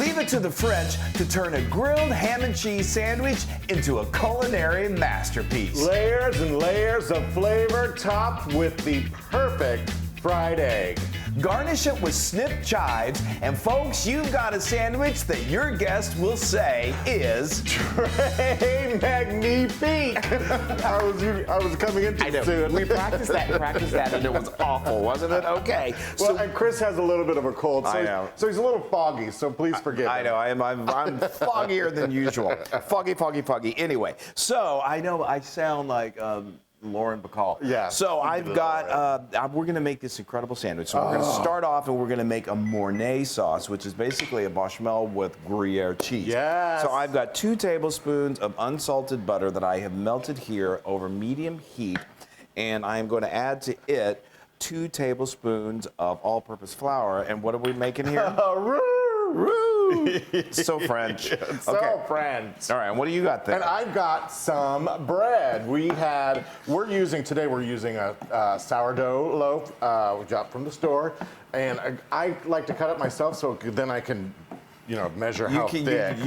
Leave it to the French to turn a grilled ham and cheese sandwich into a culinary masterpiece. Layers and layers of flavor topped with the perfect fried egg. Garnish it with snipped chives, and folks, you've got a sandwich that your guest will say is très magnifique. I was coming into it soon. We practiced that, and it was awful, wasn't it? Okay. Well, and Chris has a little bit of a cold, so, I know. So he's a little foggy, so please forgive him. I know, I'm foggier than usual. Foggy. Anyway, so I know I sound like Lauren Bacall. Yeah. So I've got, we're going to make this incredible sandwich. So we're going to start off and we're going to make a Mornay sauce, which is basically a bechamel with Gruyere cheese. Yes. So I've got 2 tablespoons of unsalted butter that I have melted here over medium heat. And I'm going to add to it 2 tablespoons of all-purpose flour. And what are we making here? So French. So French. All right, and what do you got there? And I've got some bread. We're using a sourdough loaf we got from the store, and I like to cut it myself so then I can, measure how thick.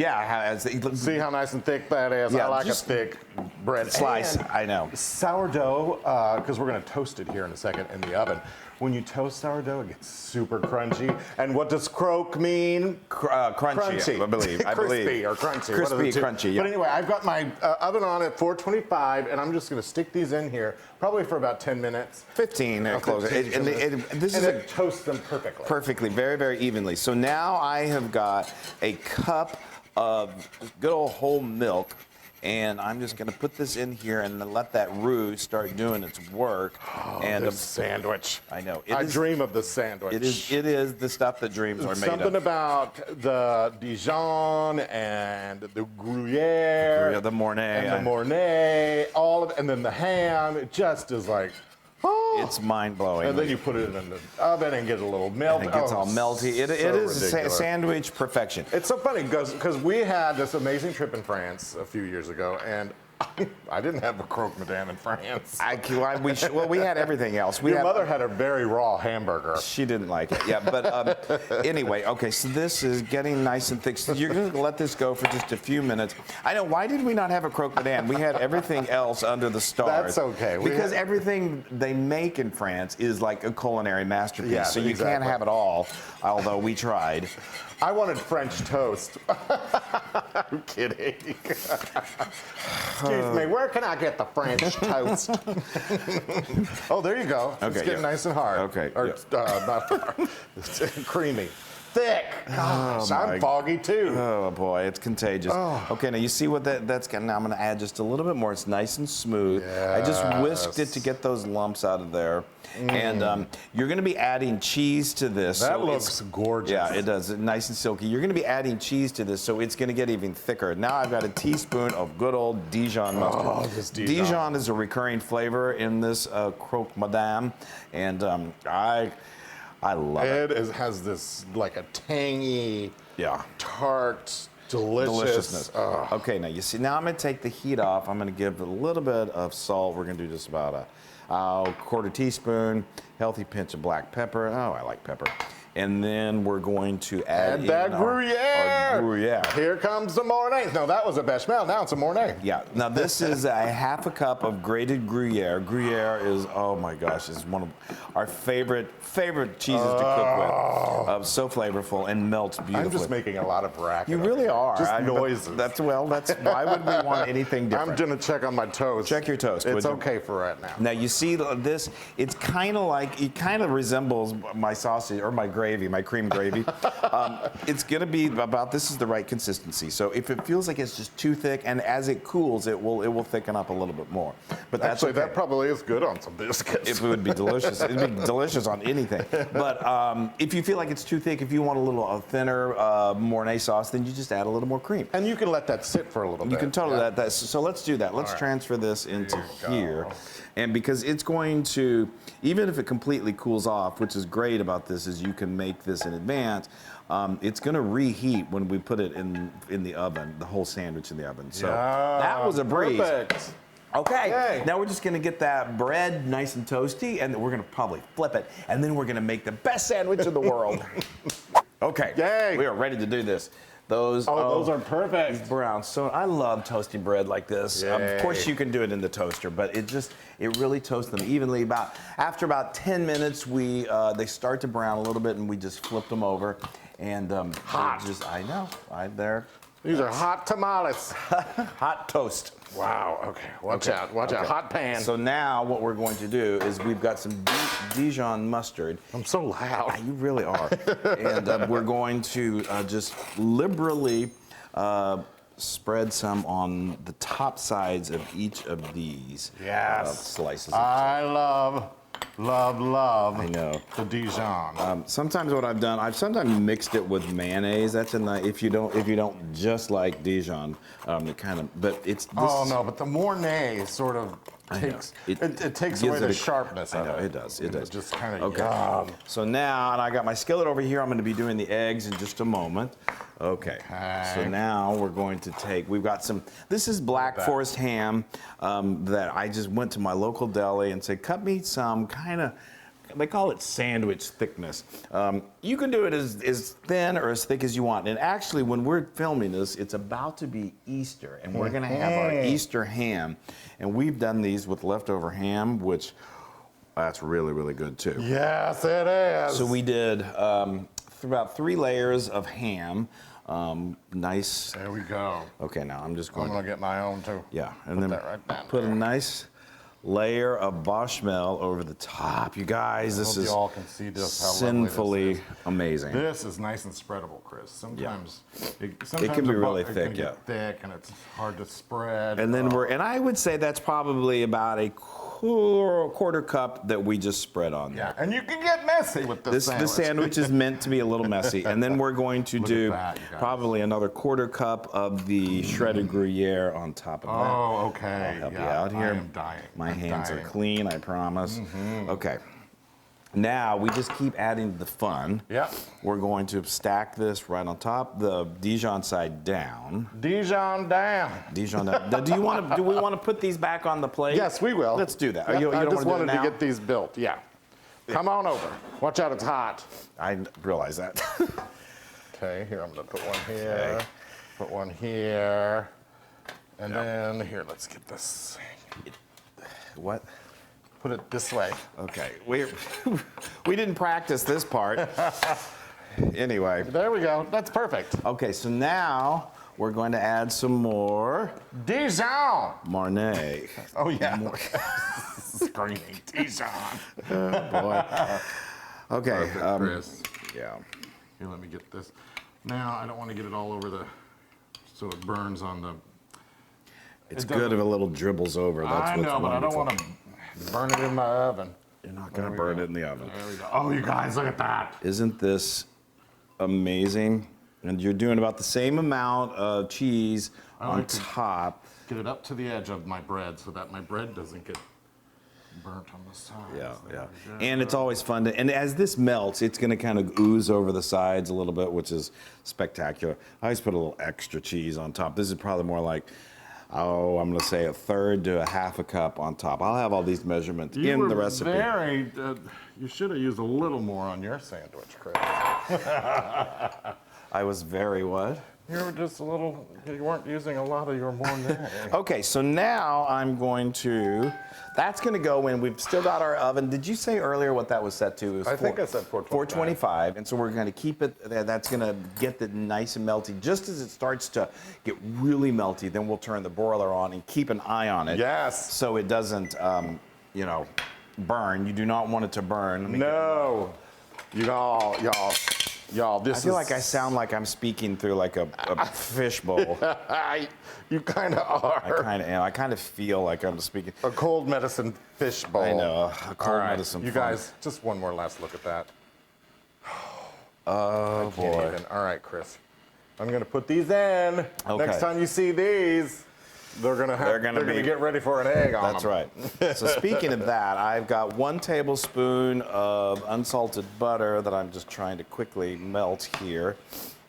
See how nice and thick that is. Yeah, I like a thick bread slice. And I know. Sourdough, because we're going to toast it here in a second in the oven. When you toast sourdough, it gets super crunchy. And what does croque mean? Crunchy, I believe. Crispy or crunchy. Crispy, crunchy, yeah. But anyway, I've got my oven on at 425, and I'm just going to stick these in here, probably for about 10 minutes. 15, close it. And toast them perfectly. Perfectly, very, very evenly. So now I have got a cup of good old whole milk. And I'm just going to put this in here and then let that roux start doing its work. Oh, and this sandwich. I know. I dream of the sandwich. It is the stuff that dreams are made of. Something about the Dijon and the Gruyere. The Mornay. And the Mornay, and then the ham. It just is like, it's mind-blowing. And then you put it in the oven and get a little melt. And it gets all melty. It is sandwich perfection. It's so funny because we had this amazing trip in France a few years ago, and I didn't have a croque madame in France. We had everything else. Your mother had a very raw hamburger. She didn't like it. Yeah, but anyway, okay. So this is getting nice and thick. So you're going to let this go for just a few minutes. I know. Why did we not have a croque madame? We had everything else under the stars. That's okay. Because everything they make in France is like a culinary masterpiece. Yeah, so you can't have it all. Although we tried. I wanted French toast. I'm kidding. Excuse me, where can I get the French toast? Oh, there you go. Okay, it's getting nice and hard. Okay. Or, not hard. It's creamy. Thick. Gosh, I'm foggy too. Oh boy, it's contagious. Oh. Okay, now you see what that's got. Now I'm going to add just a little bit more. It's nice and smooth. Yes. I just whisked it to get those lumps out of there. And you're going to be adding cheese to this. That looks gorgeous. Yeah, it does. Nice and silky. You're going to be adding cheese to this, so it's going to get even thicker. Now I've got a teaspoon of good old Dijon mustard. Oh, this Dijon. Dijon is a recurring flavor in this Croque Madame, and I love it. It has this like a tangy, tart, deliciousness. Oh. Okay, now you see, now I'm going to take the heat off. I'm going to give a little bit of salt. We're going to do just about a quarter teaspoon, healthy pinch of black pepper. Oh, I like pepper. And then we're going to add in that Gruyere. Our Gruyere. Here comes the Mornay. No, that was a bechamel. Now it's a Mornay. Yeah. Now this is a half a cup of grated Gruyere. Gruyere is, oh my gosh, is one of our favorite cheeses to cook with. So flavorful and melts beautifully. I'm just making a lot of racket. You really are. Just noises. That's why would we want anything different? I'm going to check on my toast. Check your toast. It's okay for right now. Now you see this, it kind of resembles my sausage or my gravy, my cream gravy. It's going to be about, this is the right consistency. So if it feels like it's just too thick, and as it cools, it will thicken up a little bit more. But that's actually, that probably is good on some biscuits. It would be delicious. It'd be delicious on anything. But if you feel like it's too thick, if you want a little thinner Mornay sauce, then you just add a little more cream. And you can let that sit for a little bit. You can totally let that. So let's do that. Let's transfer this into here. And because it's going to, even if it completely cools off, which is great about this is you can make this in advance, it's going to reheat when we put it in the oven, the whole sandwich in the oven. So that was a breeze. Perfect. Okay, now we're just going to get that bread nice and toasty, and we're going to probably flip it, and then we're going to make the best sandwich in the world. Okay, Yay. we are ready to do this. Those are perfect. brown. So I love toasting bread like this. Of course, you can do it in the toaster, but it really toasts them evenly. After about 10 minutes, they start to brown a little bit, and we just flip them over. And hot. I know. They're These are hot tamales. hot toast. Wow. Okay. Watch out. Watch out. Hot pan. So now what we're going to do is we've got some Dijon mustard. I'm so loud. You really are. And we're going to just liberally spread some on the top sides of each of these slices. I love I know. the Dijon. Sometimes what I've done, I've sometimes mixed it with mayonnaise. That's a nice, if you don't just like Dijon, it kind of, but it's. Oh no, but the Mornay sort of takes it takes away the sharpness of it. I know, it does. It does. Just kind of okay. So now, and I got my skillet over here. I'm going to be doing the eggs in just a moment. Okay. So now we're going to take. We've got some. This is Black Forest ham that I just went to my local deli and said, cut me some kind of. They call it sandwich thickness. You can do it as thin or as thick as you want. And actually, when we're filming this, it's about to be Easter, and we're going to have our Easter ham. And we've done these with leftover ham, which that's really, really good too. Yes, it is. So we did about 3 layers of ham. Nice. There we go. Okay, now I'm just going. I'm gonna get my own too. Yeah, and then that right down put there. a nice layer of bechamel over the top. You guys, this is you all can see just how lovely sinfully this is. amazing. This is nice and spreadable, Chris. Sometimes it can be really thick, it can get thick, and it's hard to spread. And then and I would say that's probably about a quarter cup that we just spread on there. Yeah, and you can get messy with this sandwich. The sandwich is meant to be a little messy. And then we're going to do probably another quarter cup of the shredded Gruyere on top of that. Oh, okay. I'll help you out here. I am dying. My hands are clean, I promise. Okay. Now we just keep adding the fun. Yeah. We're going to stack this right on top, the Dijon side down. Dijon down. Dijon down. Now, do we want to put these back on the plate? Yes, we will. Let's do that. Yep, You I don't just wanna do it wanted to now? get these built. Yeah. Come on over. Watch out, it's hot. I realize that. Okay, here I'm gonna put one here. Okay. Put one here. And then here, let's get this. What? Put it this way. Okay, we didn't practice this part. Anyway. There we go. That's perfect. Okay, so now we're going to add some more Dijon. Mornay. Oh yeah. Screaming Dijon. Oh boy. Okay. Perfect, Chris. Yeah. Here, let me get this. Now I don't want to get it all over so it burns on the. It's good if a little dribbles over. That's I what's know, but I don't wonderful. want to burn it in my oven. You're not going to burn it in the oven. There we go. Oh, you guys, look at that. Isn't this amazing? And you're doing about the same amount of cheese on top. Get it up to the edge of my bread so that my bread doesn't get burnt on the sides. Yeah. And it's always fun to, and as this melts, it's going to kind of ooze over the sides a little bit, which is spectacular. I always put a little extra cheese on top. This is probably more like, I'm going to say 1/3 to 1/2 cup on top. I'll have all these measurements in the recipe. You should have used a little more on your sandwich, Chris. I was very what? You were just you weren't using a lot of your Mornay. Okay, so now I'm going to, that's going to go in. We've still got our oven. Did you say earlier what that was set to? I think I said 425. 425. And so we're going to keep it, that's going to get it nice and melty. Just as it starts to get really melty, then we'll turn the broiler on and keep an eye on it. Yes. So it doesn't, burn. You do not want it to burn. No. Y'all, this is... I feel like I sound like I'm speaking through like a fishbowl. You kind of are. I kind of am. I kind of feel like I'm speaking. A cold medicine fish bowl. I know, a cold medicine. You guys, just one more last look at that. Oh boy. Even. All right, Chris. I'm gonna put these in. Okay. Next time you see these, they're gonna get ready for an egg on them. That's right. So speaking of that, I've got 1 tablespoon of unsalted butter that I'm just trying to quickly melt here.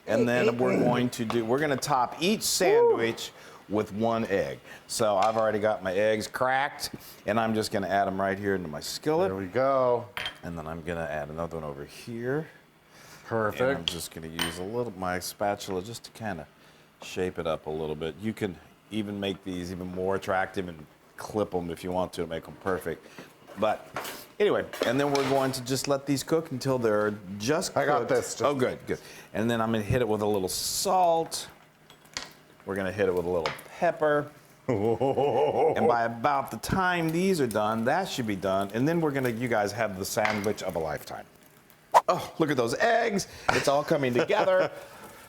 And then we're going to top each sandwich with 1 egg. So I've already got my eggs cracked, and I'm just gonna add them right here into my skillet. There we go. And then I'm gonna add another one over here. Perfect. And I'm just going to use my spatula just to kind of shape it up a little bit. You can even make these even more attractive and clip them if you want to make them perfect. But anyway, and then we're going to just let these cook until they're just cooked. I got this. Oh, good. And then I'm going to hit it with a little salt. We're going to hit it with a little pepper. And by about the time these are done, that should be done. And then you guys have the sandwich of a lifetime. Oh, look at those eggs. It's all coming together.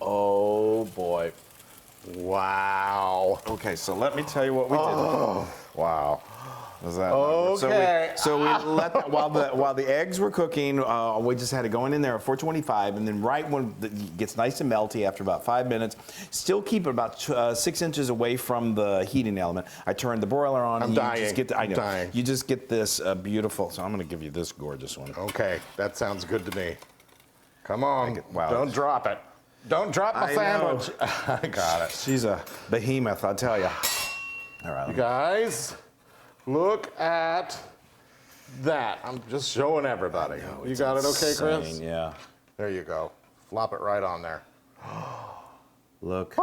Oh, boy. Wow. Okay, so let me tell you what we did. Wow. Was that Okay. So we let while the eggs were cooking, we just had it going in there at 425, and then right when it gets nice and melty after about 5 minutes, still keep it about 6 inches away from the heating element. I turned the broiler on. I'm dying. I'm dying. You just get this beautiful. So I'm going to give you this gorgeous one. Okay, that sounds good to me. Come on. Wow. Don't drop it. Don't drop my sandwich. I got it. She's a behemoth, I'll tell you. All right. You guys, look at that. I'm just showing everybody. You got it okay, Chris? Insane, yeah. There you go. Flop it right on there. Look.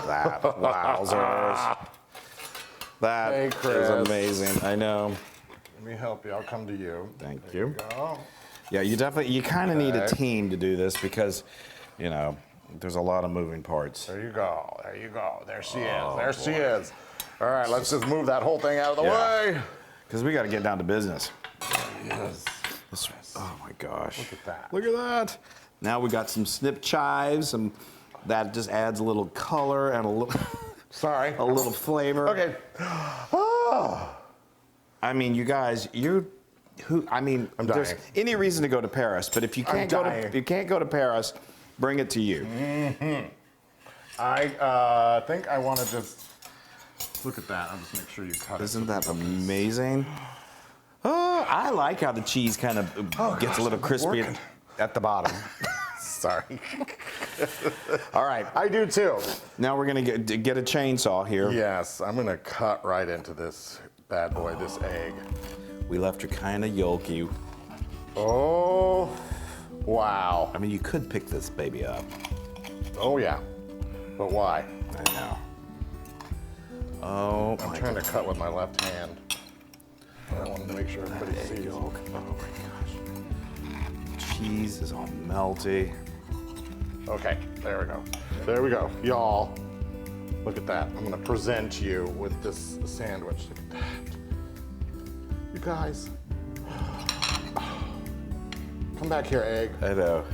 That. Wowzers. That Hey, is Chris. amazing. I know. Let me help you. I'll come to you. Thank There you. go. Yeah, you kind of need a Okay. team to do this because, there's a lot of moving parts. There you go. There you go. There she is. There she is. All right, let's just move that whole thing out of the way. Because we got to get down to business. Yes. Oh my gosh. Look at that. Look at that. Now we got some snip chives, and that just adds a little color and a little Sorry. a little flavor. Okay. Oh. I mean, you guys, I'm there's dying. any reason to go to Paris, but if you can't go to Paris, bring it to you. I think I want to just look at that. I'll just make sure you cut Isn't that amazing? Oh, I like how the cheese kind of gets a little crispy at the bottom. Sorry. All right. I do too. Now we're gonna get a chainsaw here. Yes, I'm gonna cut right into this bad boy, this egg. We left her kind of yolky. Oh, wow. I mean, you could pick this baby up. Oh yeah, but why? I know. Oh I'm my trying God. to cut with my left hand. I wanted to make sure everybody Egg sees. yolk. Oh my gosh. Cheese is all melty. Okay, there we go. There we go, y'all. Look at that. I'm gonna present you with this sandwich. Look at that. You guys. Come back here, egg. I know.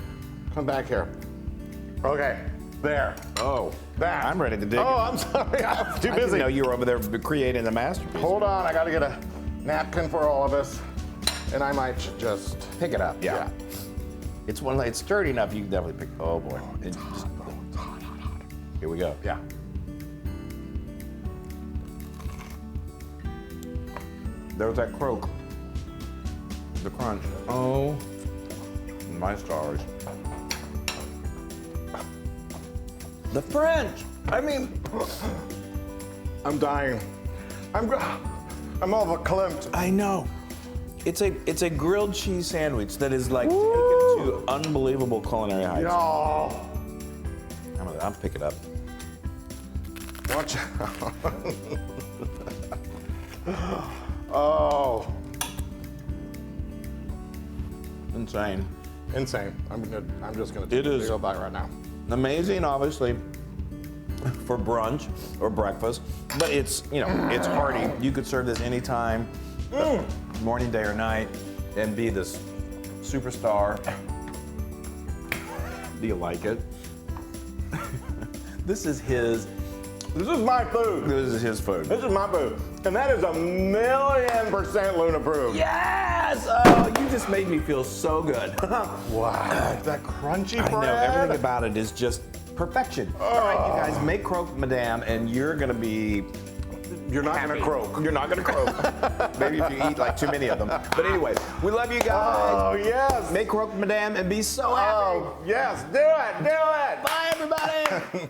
Come back here. Okay, there. Oh, That. I'm ready to dig. Oh, I'm sorry. I'm too I didn't busy. know you were over there creating the masterpiece. Hold on, I gotta get a napkin for all of us. And I might just Pick it up. Yeah. It's sturdy enough. You can definitely pick. Oh boy. Here we go. Yeah. There's that croque. The crunch. Oh, my stars. The French. I mean, I'm dying. I'm all verklempt. I know. It's a grilled cheese sandwich that is like taken to unbelievable culinary heights. Y'all. I'll pick it up. Watch out. Oh. Insane. Insane. I'm just gonna It take a is. big old bite right now. Amazing, obviously, for brunch or breakfast, but it's hearty. You could serve this anytime, morning, day, or night, and be this superstar. Do you like it? This is my food. This is his food. This is my food. And that is 1,000,000% Luna proof. Yes! Oh, you just made me feel so good. Wow. That crunchy I bread. know, everything about it is just perfection. All right, you guys, make Croque Madame, and you're gonna be You're not happy. gonna croak. You're not gonna croak. Maybe if you eat like too many of them. But anyway, we love you guys. Oh, yes. Make Croque Madame and be so happy. Oh, yes. Do it. Do it. Bye, everybody.